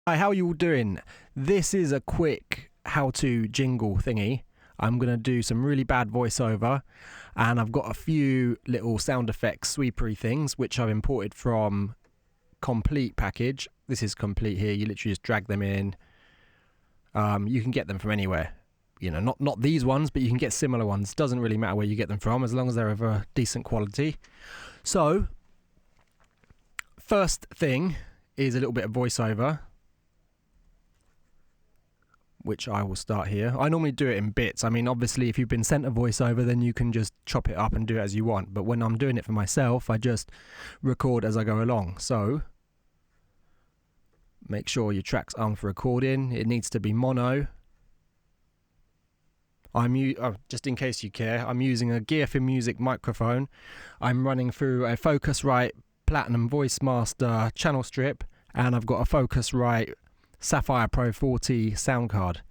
Hi, how are you all doing? This is a quick how-to jingle thingy. I'm going to do some really bad voiceover, and I've got a few little sound effects sweepery things which I've imported from Complete package. This is Complete here. You literally just drag them in. You can get them from anywhere. You know, not these ones, but you can get similar ones. Doesn't really matter where you get them from as long as they're of a decent quality. So, first thing is a little bit of voiceover, which I will start here. I normally do it in bits. I mean, obviously, if you've been sent a voiceover, then you can just chop it up and do it as you want. But when I'm doing it for myself, I just record as I go along. So, make sure your track's armed for recording. It needs to be mono. Just in case you care, I'm using a Gear for Music microphone. I'm running through a Focusrite Platinum Voice Master channel strip, and I've got a Focusrite Sapphire Pro 40 sound card.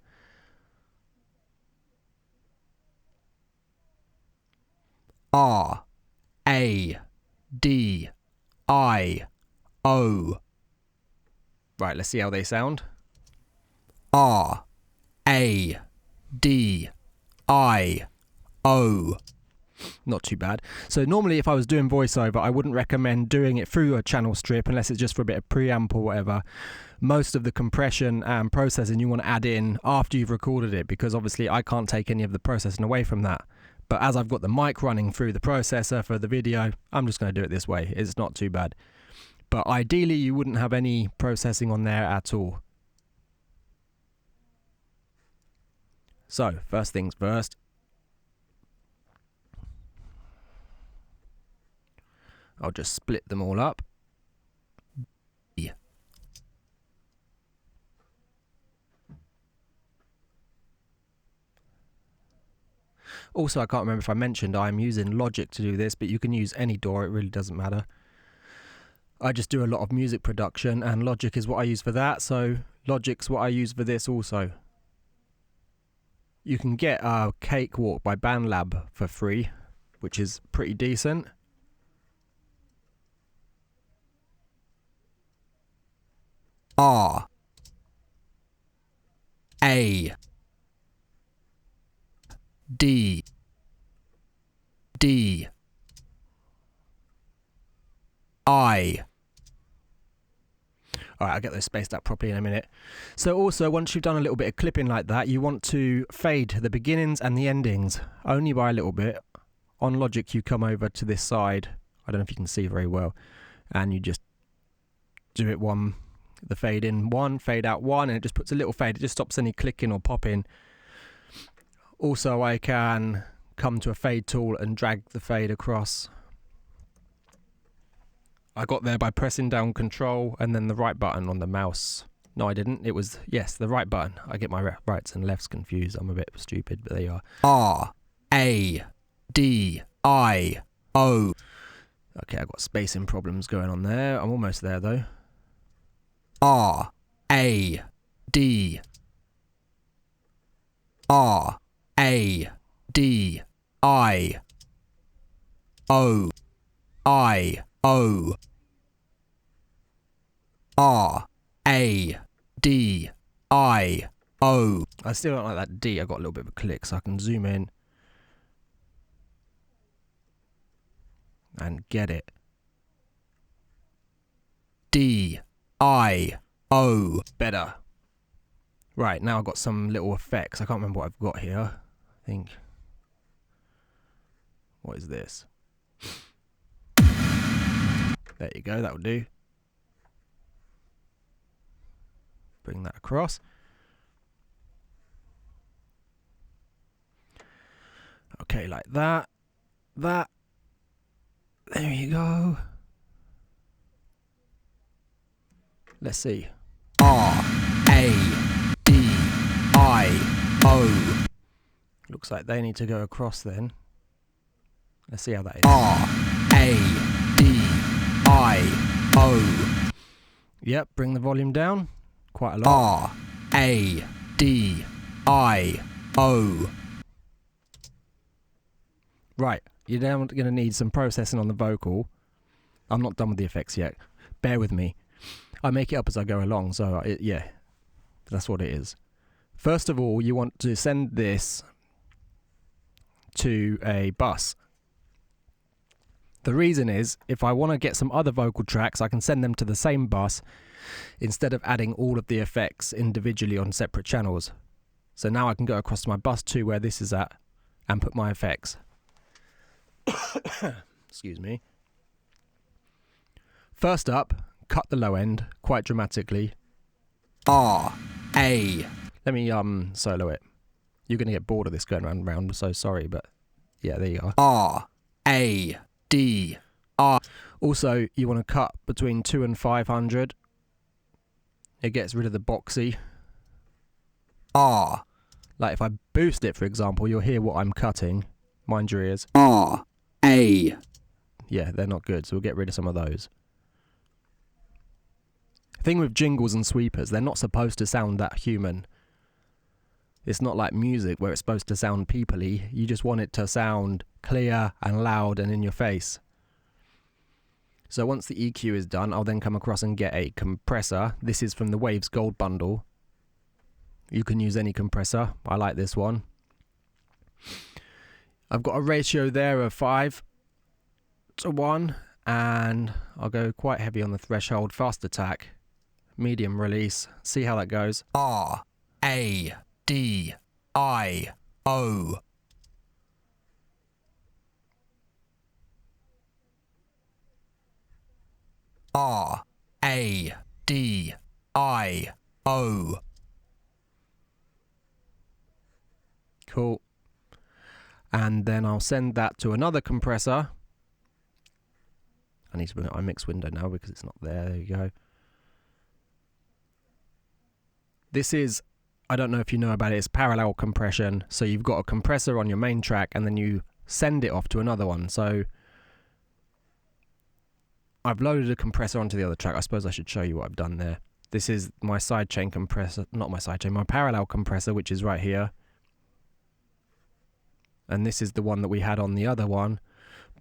R A D I O. Right, let's see how they sound. R A D I O. Not too bad. So normally if I was doing voiceover, I wouldn't recommend doing it through a channel strip unless it's just for a bit of preamp or whatever. Most of the compression and processing you want to add in after you've recorded it, because obviously I can't take any of the processing away from that. But as I've got the mic running through the processor for the video, I'm just going to do it this way. It's not too bad. But ideally you wouldn't have any processing on there at all. So, first things first. I'll just split them all up. Yeah. Also, I can't remember if I mentioned I'm using Logic to do this, but you can use any DAW, it really doesn't matter. I just do a lot of music production, and Logic is what I use for that, so Logic's what I use for this also. You can get Cakewalk by BandLab for free, which is pretty decent. R A D D I. Alright, I'll get those spaced out properly in a minute. So also, once you've done a little bit of clipping like that, you want to fade the beginnings and the endings, only by a little bit. On Logic, you come over to this side, I don't know if you can see very well, and you just do it the fade in one, fade out one, and it just puts a little fade. It just stops any clicking or popping. Also, I can come to a fade tool and drag the fade across. I got there by pressing down Control and then the right button on the mouse. No, I didn't. It was, yes, the right button. I get my rights and lefts confused. I'm a bit stupid, but there you are. R A D I O. Okay, I've got spacing problems going on there. I'm almost there though. R A D R A D I O I O R A D I O. I still don't like that D. I got a little bit of a click, so I can zoom in and get it. D I O. Better. Right, now I've got some little effects. I can't remember what I've got here. I think. What is this? There you go, that'll do. Bring that across. Okay, like that. That. There you go. Let's see. R A D I O. Looks like they need to go across then. Let's see how that is. R A D I O. Yep, bring the volume down quite a lot. R A D I O. Right, you're now going to need some processing on the vocal. I'm not done with the effects yet. Bear with me. I make it up as I go along, so yeah, that's what it is. First of all, you want to send this to a bus. The reason is, if I want to get some other vocal tracks, I can send them to the same bus instead of adding all of the effects individually on separate channels. So now I can go across to my bus 2 where this is at and put my effects. Excuse me. First up, cut the low end quite dramatically. R, A. Let me solo it. You're going to get bored of this going round and round, so sorry, but yeah, there you are. R, A, D, R. Also, you want to cut between 2 and 500. It gets rid of the boxy. R. Like if I boost it, for example, you'll hear what I'm cutting. Mind your ears. R, A. Yeah, they're not good, so we'll get rid of some of those. The thing with jingles and sweepers, they're not supposed to sound that human. It's not like music where it's supposed to sound peoply. You just want it to sound clear and loud and in your face. So once the EQ is done, I'll then come across and get a compressor. This is from the Waves Gold bundle. You can use any compressor. I like this one. I've got a ratio there of 5:1, and I'll go quite heavy on the threshold. Fast attack, medium release. See how that goes. R, A, D, I, O. R, A, D, I, O. Cool. And then I'll send that to another compressor. I need to bring up my mix window now because it's not there. There you go. This is, I don't know if you know about it, it's parallel compression. So you've got a compressor on your main track and then you send it off to another one. So I've loaded a compressor onto the other track. I suppose I should show you what I've done there. This is my sidechain compressor, not my sidechain, my parallel compressor, which is right here. And this is the one that we had on the other one.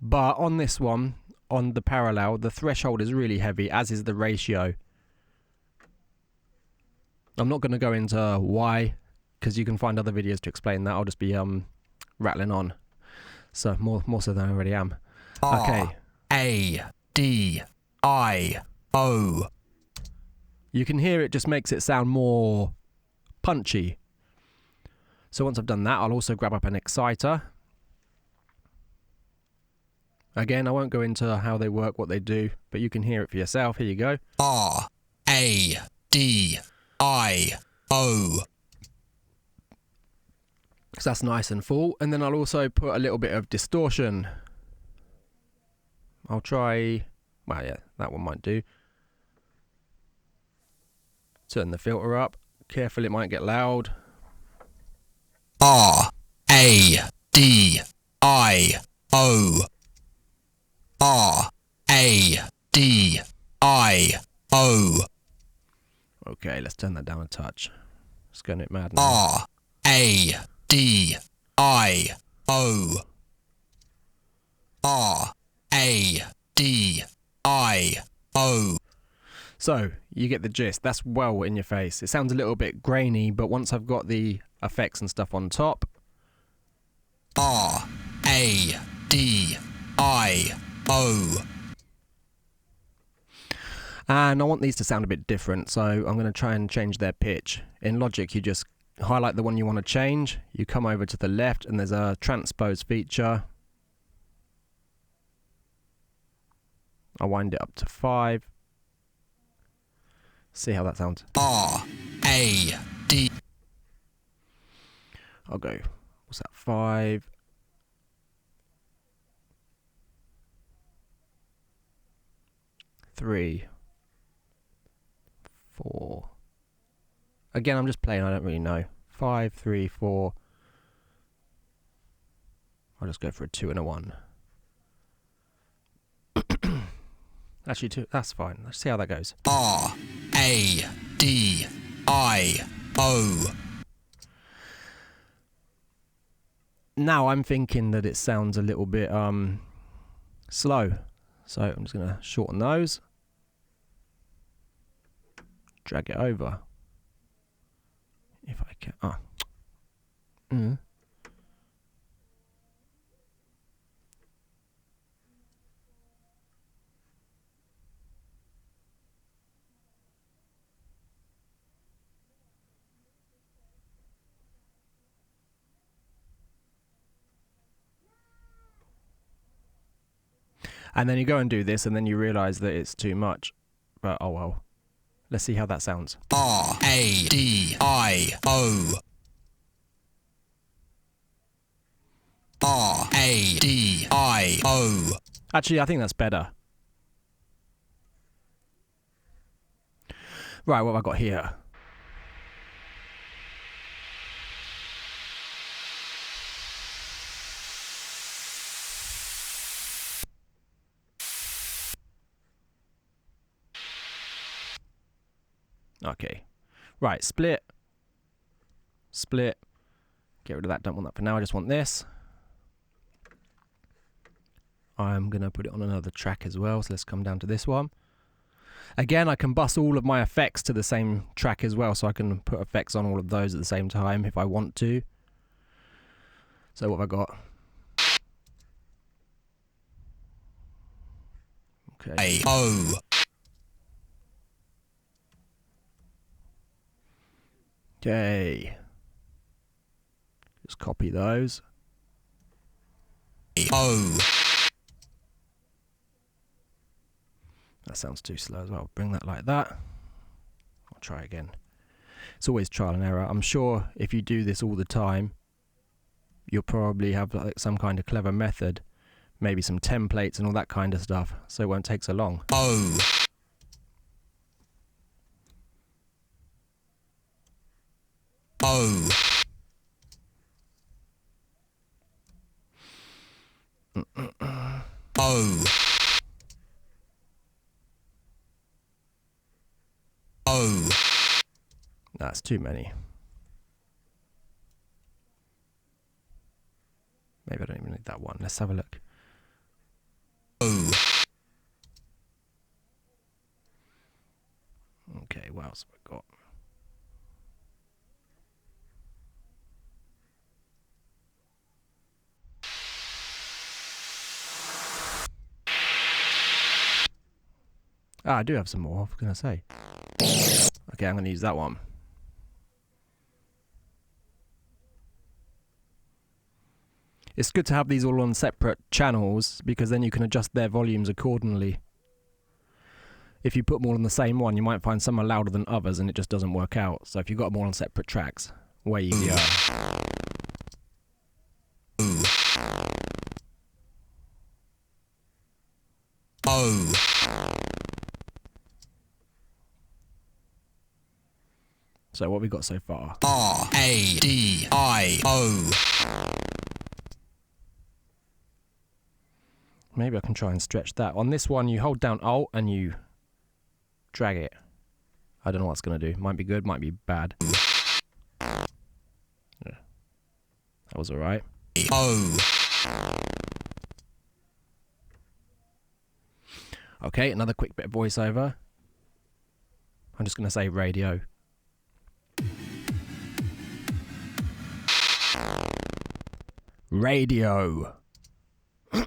But on this one, on the parallel, the threshold is really heavy, as is the ratio. I'm not going to go into why, because you can find other videos to explain that. I'll just be rattling on. So more so than I already am. Okay. A, D, I, O. You can hear it just makes it sound more punchy. So once I've done that, I'll also grab up an exciter. Again, I won't go into how they work, what they do, but you can hear it for yourself. Here you go. R, A, D, I, O. So that's nice and full. And then I'll also put a little bit of distortion. I'll try, well, yeah, that one might do. Turn the filter up. Careful, it might get loud. R, A, D, I, O. R, A, D, I, O. Okay, let's turn that down a touch. It's going a bit mad now. R, A, D, I, O. R, A, D, I, O. So, you get the gist. That's well in your face. It sounds a little bit grainy, but once I've got the effects and stuff on top. R, A, D, I, O. And I want these to sound a bit different, so I'm going to try and change their pitch. In Logic, you just highlight the one you want to change. You come over to the left, and there's a transpose feature. I wind it up to 5. See how that sounds. R, A, D. I'll go, what's that, 5. Three, 4. Again, I'm just playing, I don't really know. 5, 3, 4. I'll just go for a 2 and a 1. Actually, 2, that's fine. Let's see how that goes. R, A, D, I, O. Now I'm thinking that it sounds a little bit slow. So I'm just going to shorten those. drag it over. If I can. Ah. Mm. And then you go and do this, and then you realise that it's too much. But oh well. Let's see how that sounds. R-A-D-I-O. R-A-D-I-O. Actually, I think that's better. Right, what have I got here? Okay. Right, split. Split. Get rid of that, don't want that for now, I just want this. I'm going to put it on another track as well, so let's come down to this one. Again, I can bus all of my effects to the same track as well, so I can put effects on all of those at the same time if I want to. So what have I got? Okay. O. Okay. Just copy those. O. That sounds too slow as well. Bring that like that. I'll try again. It's always trial and error. I'm sure if you do this all the time, you'll probably have like some kind of clever method, maybe some templates and all that kind of stuff, so it won't take so long. O. O. O. O. That's too many. Maybe I don't even need that one. Let's have a look. O. Okay, what else have I got? Ah, I do have some more, I was going to say. Okay, I'm going to use that one. It's good to have these all on separate channels, because then you can adjust their volumes accordingly. If you put them all on the same one, you might find some are louder than others and it just doesn't work out. So if you've got them all on separate tracks, way easier. O. So what have we got so far? R-A-D-I-O. Maybe I can try and stretch that. On this one, you hold down Alt and you drag it. I don't know what it's going to do. Might be good, might be bad. Yeah. That was alright. O. Okay, another quick bit of voiceover. I'm just going to say radio. Radio.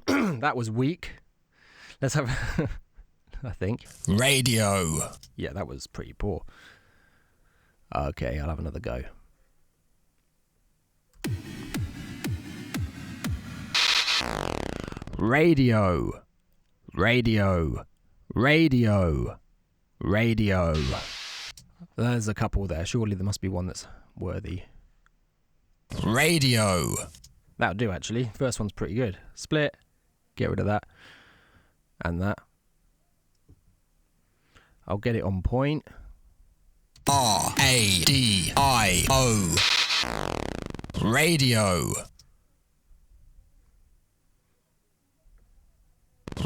That was weak. Let's have I think. Radio. Yeah, that was pretty poor. Okay, I'll have another go. Radio. Radio. Radio. Radio. There's a couple there. Surely there must be one that's worthy. Radio. That'll do, actually. First one's pretty good. Split. Get rid of that. And that. I'll get it on point. R-A-D-I-O. Radio.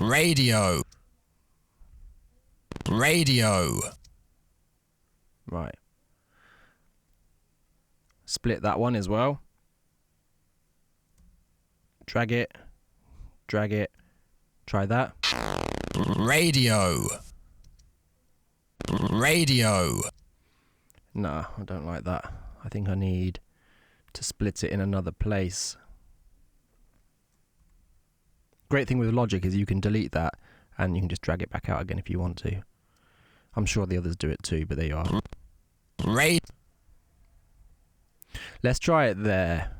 Radio. Radio. Right. Split that one as well. Drag it. Drag it. Try that. Radio. Radio. No, I don't like that. I think I need to split it in another place. Great thing with Logic is you can delete that and you can just drag it back out again if you want to. I'm sure the others do it too, but there you are. Right. Let's try it there.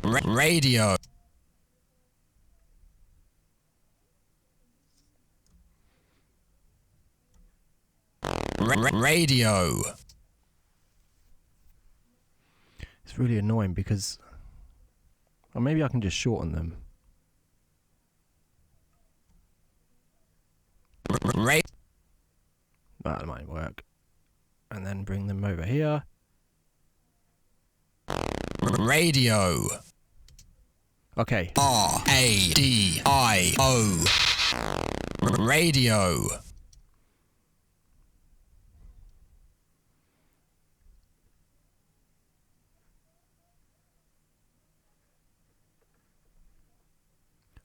Radio. Radio. It's really annoying because, or maybe I can just shorten them. That might work. And then bring them over here. Radio. Okay. R-A-D-I-O. Radio.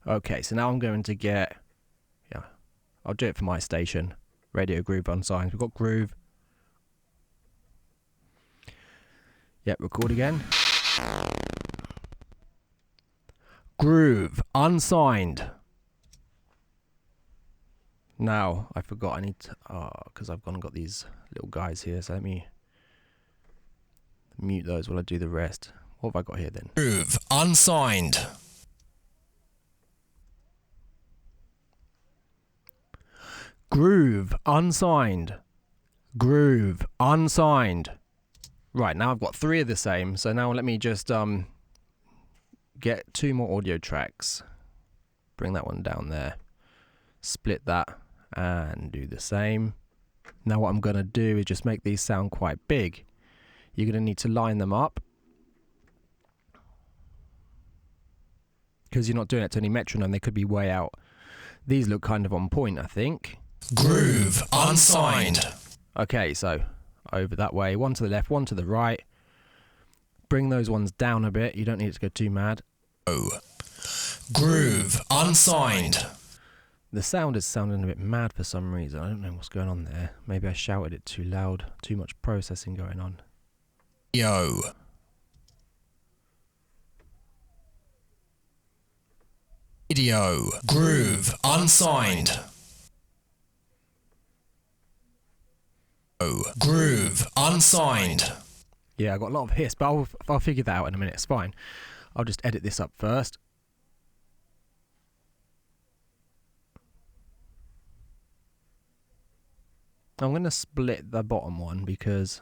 Okay, so now I'm going to get, I'll do it for my station. Radio groove unsigned. We've got groove. Yep, record again. Groove unsigned. Now, I forgot I need to, because I've gone and got these little guys here, so let me mute those while I do the rest. What have I got here then? Groove unsigned. Groove unsigned. Groove unsigned. Right, now I've got 3 of the same, so now let me just get 2 more audio tracks. Bring that one down there. Split that and do the same. Now what I'm going to do is just make these sound quite big. You're going to need to line them up, because you're not doing it to any metronome, they could be way out. These look kind of on point, I think. Groove unsigned. Okay, so over that way, one to the left, one to the right. Bring those ones down a bit. You don't need it to go too mad. Oh. Groove unsigned. The sound is sounding a bit mad for some reason. I don't know what's going on there. Maybe I shouted it too loud. Too much processing going on. Yo. Radio. Groove unsigned. Groove unsigned. Yeah, I got a lot of hiss, but I'll figure that out in a minute. It's fine. I'll just edit this up first. I'm going to split the bottom one because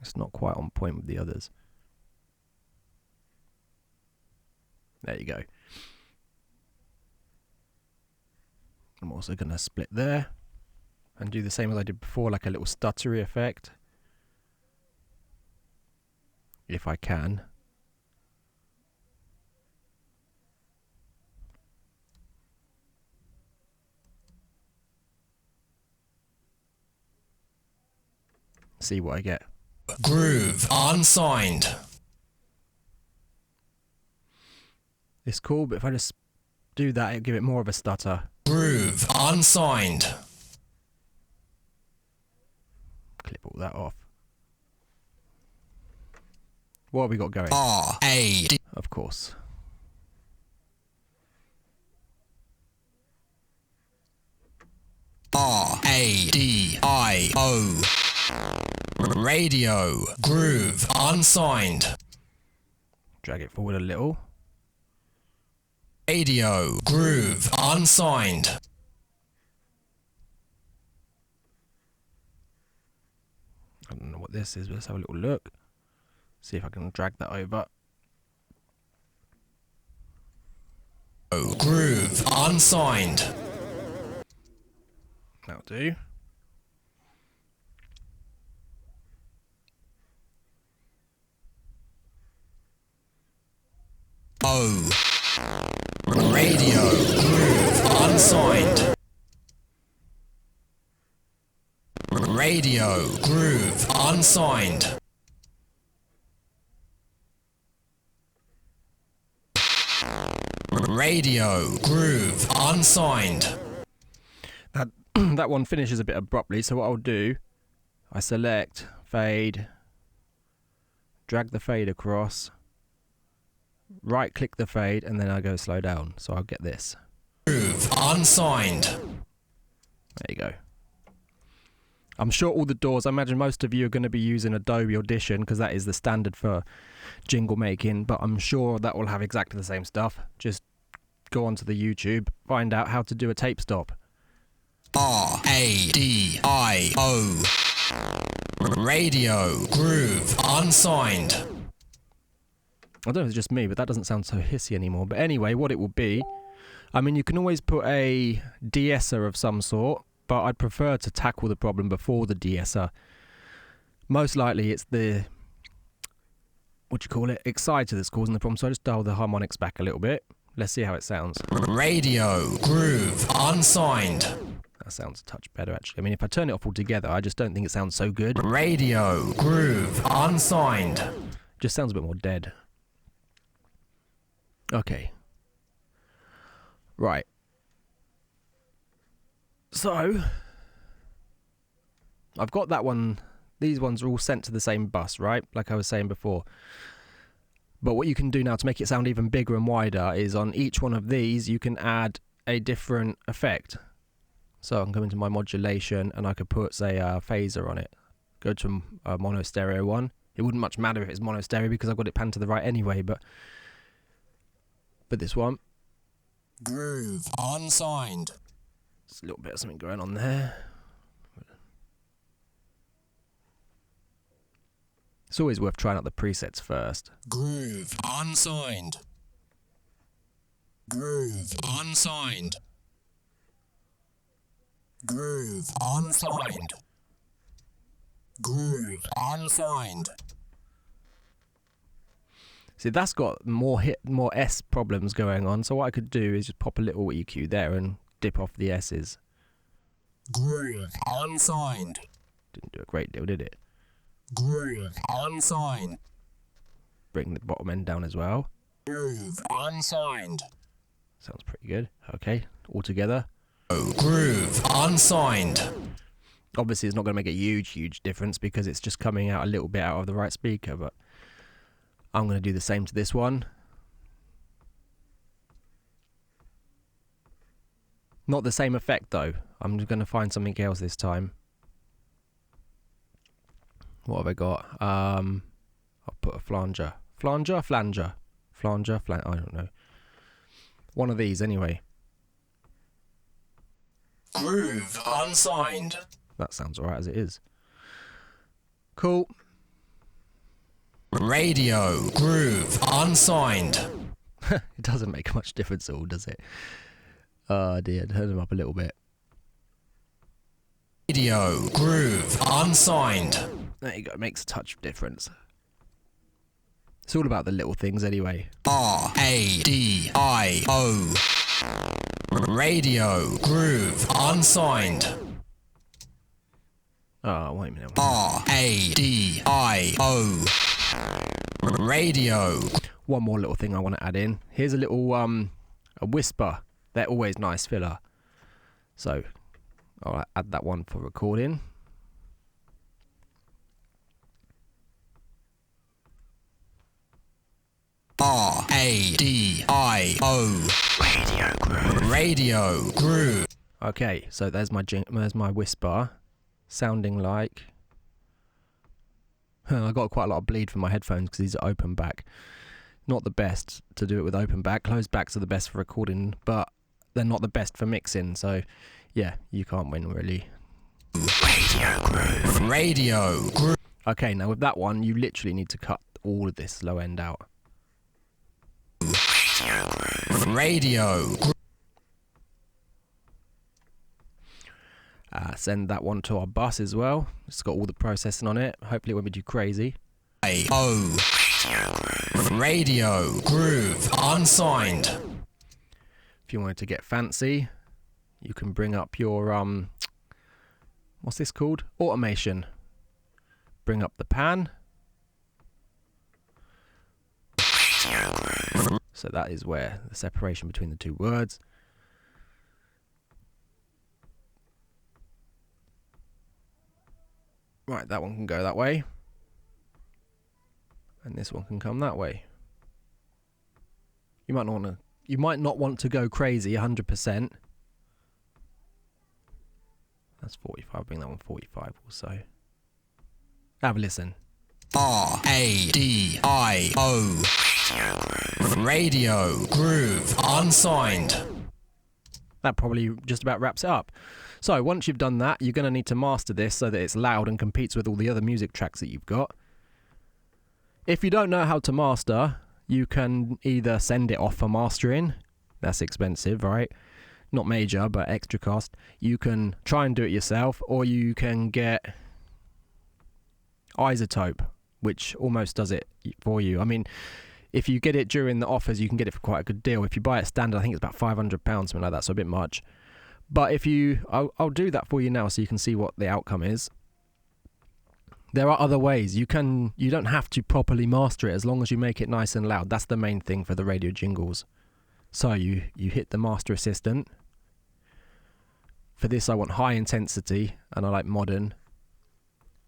it's not quite on point with the others. There you go. I'm also going to split there and do the same as I did before, like a little stuttery effect. If I can. See what I get. Groove unsigned. It's cool, but if I just do that, it'll give it more of a stutter. Groove unsigned. Clip all that off. What have we got going? R-A-D. Of course. R-A-D-I-O. Radio. Groove unsigned. Drag it forward a little. Radio. Groove unsigned. I don't know what this is, but let's have a little look. See if I can drag that over. Oh, groove unsigned. That'll do. Oh. Radio. Groove unsigned. Radio. Groove unsigned. Radio groove unsigned. That one finishes a bit abruptly, so what I'll do, I select fade, drag the fade across, right click the fade, and then I go slow down, so I'll get this. Groove unsigned. There you go. I'm sure all the doors, I imagine most of you are going to be using Adobe Audition because that is the standard for jingle making, but I'm sure that will have exactly the same stuff. Just go onto the YouTube, find out how to do a tape stop. Radio Radio groove unsigned. I don't know if it's just me, but that doesn't sound so hissy anymore. But anyway, what it will be, I mean, you can always put a de-esser of some sort, but I'd prefer to tackle the problem before the de-esser. Most likely it's the, exciter that's causing the problem. So I just dial the harmonics back a little bit. Let's see how it sounds. Radio groove unsigned. That sounds a touch better, actually. I mean, if I turn it off altogether, I just don't think it sounds so good. Radio groove unsigned. Just sounds a bit more dead. Okay. Right. So, I've got that one. These ones are all sent to the same bus, right? Like I was saying before. But what you can do now to make it sound even bigger and wider is on each one of these, you can add a different effect. So I'm going to my modulation and I could put, say, a phaser on it. Go to a mono stereo one. It wouldn't much matter if it's mono stereo because I've got it panned to the right anyway, but this one. Groove unsigned. There's a little bit of something going on there. It's always worth trying out the presets first. Groove unsigned. Groove unsigned. Groove unsigned. Groove unsigned. See, that's got more S problems going on, so what I could do is just pop a little EQ there and dip off the S's. Groove unsigned. Didn't do a great deal, did it? Groove unsigned. Bring the bottom end down as well. Groove unsigned. Sounds pretty good. Okay, all together. Groove unsigned. Obviously, it's not going to make a huge difference because it's just coming out a little bit out of the right speaker, but I'm going to do the same to this one. Not the same effect, though. I'm just going to find something else this time. What have I got? I'll put a flanger. Flanger? I don't know. One of these, anyway. Groove unsigned. That sounds alright as it is. Cool. Radio groove unsigned. It doesn't make much difference at all, does it? Oh dear, turn them up a little bit. Radio groove unsigned. There you go, it makes a touch of difference. It's all about the little things anyway. Radio. Radio groove unsigned. Oh, wait a minute. Radio. Radio. One more little thing I want to add in. Here's a little a whisper. They're always nice filler. So I'll add that one for recording. Radio. Radio groove. Radio groove. Okay, so there's my whisper, sounding like. I got quite a lot of bleed from my headphones because these are open back. Not the best to do it with open back. Closed backs are the best for recording, but they're not the best for mixing. So, yeah, you can't win really. Radio groove. Radio groove. Okay, now with that one, you literally need to cut all of this low end out. Radio groove. Radio groove. Send that one to our bus as well. It's got all the processing on it. Hopefully it won't be too crazy. Radio groove. Radio groove unsigned. If you wanted to get fancy, you can bring up your what's this called? Automation. Bring up the pan. So that is where the separation between the two words. Right, that one can go that way. And this one can come that way. You might not want to go crazy 100%. That's 45. Bring that one 45 also. Have a listen. R-A-D-I-O. Radio Groove Unsigned. That probably just about wraps it up. So once you've done that, you're going to need to master this so that it's loud and competes with all the other music tracks that you've got. If you don't know how to master, you can either send it off for mastering. That's expensive, right? Not major, but extra cost. You can try and do it yourself, or you can get isotope, which almost does it for you. I mean, if you get it during the offers, you can get it for quite a good deal. If you buy it standard, I think it's about £500, something like that, so a bit much. But if you, I'll do that for you now so you can see what the outcome is. There are other ways. You don't have to properly master it as long as you make it nice and loud. That's the main thing for the radio jingles. So you hit the master assistant. For this, I want high intensity, and I like modern.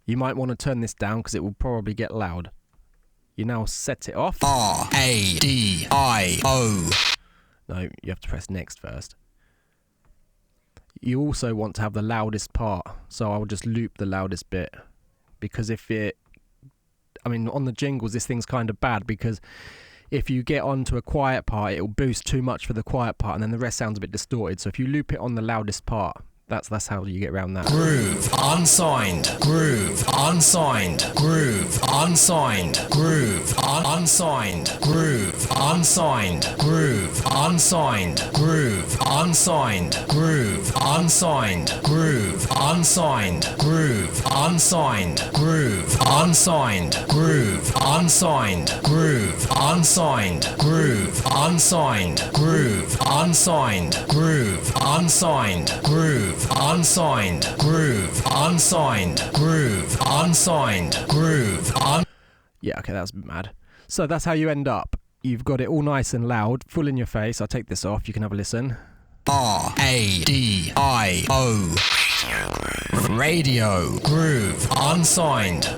You might want to turn this down because it will probably get loud. You now set it off. R-A-D-I-O. No, you have to press next first. You also want to have the loudest part, so I'll just loop the loudest bit. Because on the jingles, this thing's kind of bad because if you get onto a quiet part, it'll boost too much for the quiet part, and then the rest sounds a bit distorted. So if you loop it on the loudest part, that's how you get around that. Groove unsigned. Groove unsigned. Groove unsigned. Groove unsigned. Groove unsigned. Groove unsigned. Groove unsigned. Groove unsigned. Groove unsigned. Groove unsigned. Groove unsigned. Groove unsigned. Groove unsigned. Groove unsigned. Groove unsigned. Groove unsigned. Groove unsigned. Groove unsigned. Groove unsigned. Groove un. Yeah, okay, that was a bit mad. So that's how you end up. You've got it all nice and loud, full in your face. I'll take this off. You can have a listen. R-A-D-I-O. Radio Groove Unsigned.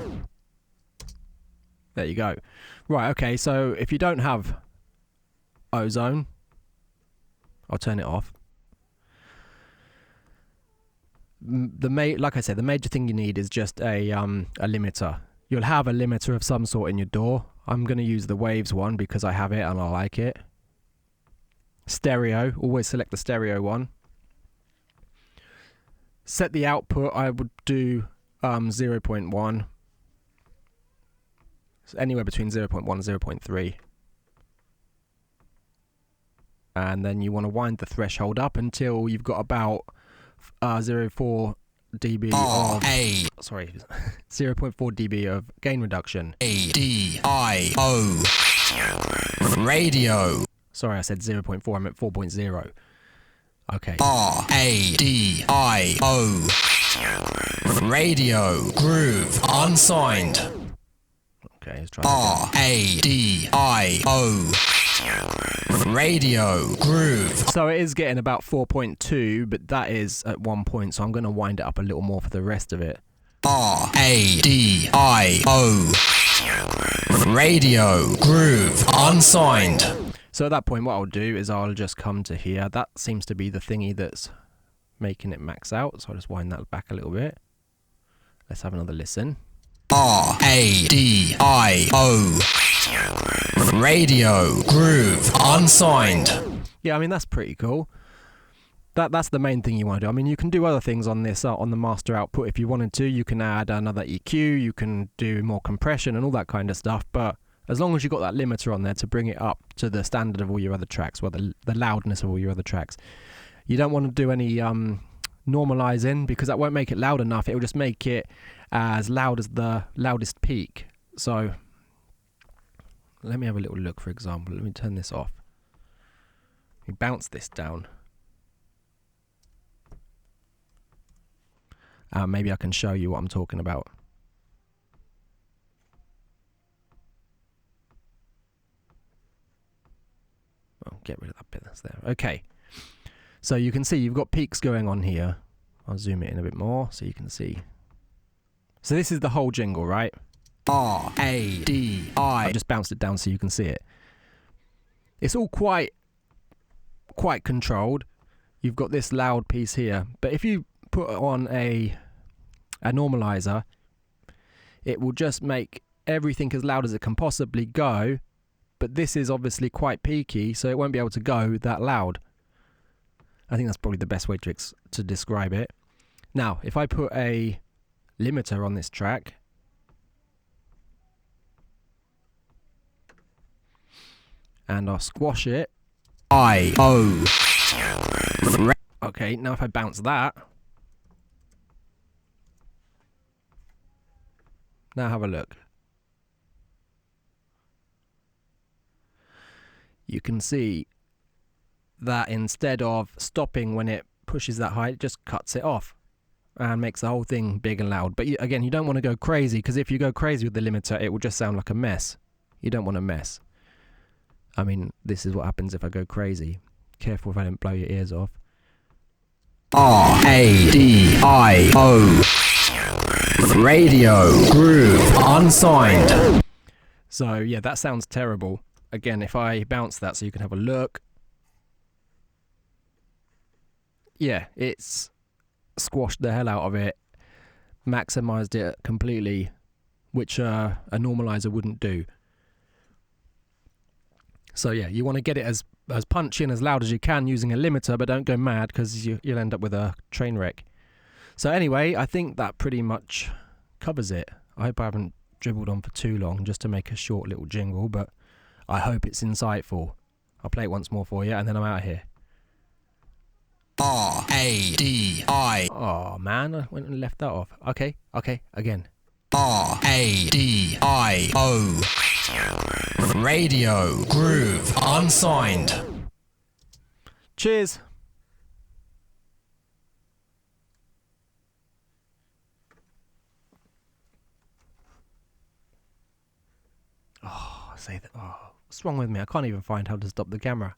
There you go. Right, okay, so if you don't have ozone, I'll turn it off. Like I said, the major thing you need is just a limiter. You'll have a limiter of some sort in your DAW. I'm going to use the Waves one because I have it and I like it. Stereo, always select the stereo one. Set the output, I would do 0.1. So anywhere between 0.1 and 0.3. And then you want to wind the threshold up until you've got about 0.4 dB of 0.4 dB of gain reduction. A-D-I-O. Radio. Sorry, I said 0.4, I meant 4.0. Okay. R-A-D-I-O. Radio Groove Unsigned. Okay, let's try that again. R-A-D-I-O. Radio Groove. So it is getting about 4.2, but that is at 1 point, so I'm going to wind it up a little more for the rest of it. R-A-D-I-O. Radio Groove Unsigned. So at that point, what I'll do is I'll just come to here. That seems to be the thingy that's making it max out, so I'll just wind that back a little bit. Let's have another listen. R-A-D-I-O. Radio Groove Unsigned. Yeah, I mean, that's pretty cool. That's the main thing you want to do. I mean, you can do other things on this, on the master output if you wanted to. You can add another EQ, you can do more compression and all that kind of stuff, but as long as you've got that limiter on there to bring it up to the standard of all your other tracks, well, the loudness of all your other tracks. You don't want to do any normalizing because that won't make it loud enough. It will just make it as loud as the loudest peak. So let me have a little look, for example. Let me turn this off. Let me bounce this down. Maybe I can show you what I'm talking about. get rid of that bit that's there. Okay. So you can see you've got peaks going on here. I'll zoom it in a bit more so you can see. So this is the whole jingle, right? R, A, D, I. I just bounced it down so you can see it. It's all quite controlled. You've got this loud piece here. But if you put on a normalizer, it will just make everything as loud as it can possibly go. But this is obviously quite peaky, so it won't be able to go that loud. I think that's probably the best way to describe it. Now, if I put a limiter on this track, and I'll squash it. I-O. Okay, now if I bounce that. Now have a look. You can see that instead of stopping when it pushes that high, it just cuts it off and makes the whole thing big and loud. But again, you don't want to go crazy, because if you go crazy with the limiter, it will just sound like a mess. You don't want a mess. I mean, this is what happens if I go crazy. Careful if I don't blow your ears off. R-A-D-I-O. Radio. Groove. Unsigned. So, yeah, that sounds terrible. Again, if I bounce that so you can have a look. Yeah, it's squashed the hell out of it. Maximized it completely, which a normalizer wouldn't do. So yeah, you want to get it as punchy and as loud as you can using a limiter, but don't go mad, because you'll end up with a train wreck. So anyway, I think that pretty much covers it. I hope I haven't dribbled on for too long just to make a short little jingle, but I hope it's insightful. I'll play it once more for you and then I'm out of here. R-A-D-I. Oh man, I went and left that off. Okay, again. R-A-D-I-O. Radio. Groove. Unsigned. Cheers. Oh, I say that. Oh, what's wrong with me? I can't even find how to stop the camera.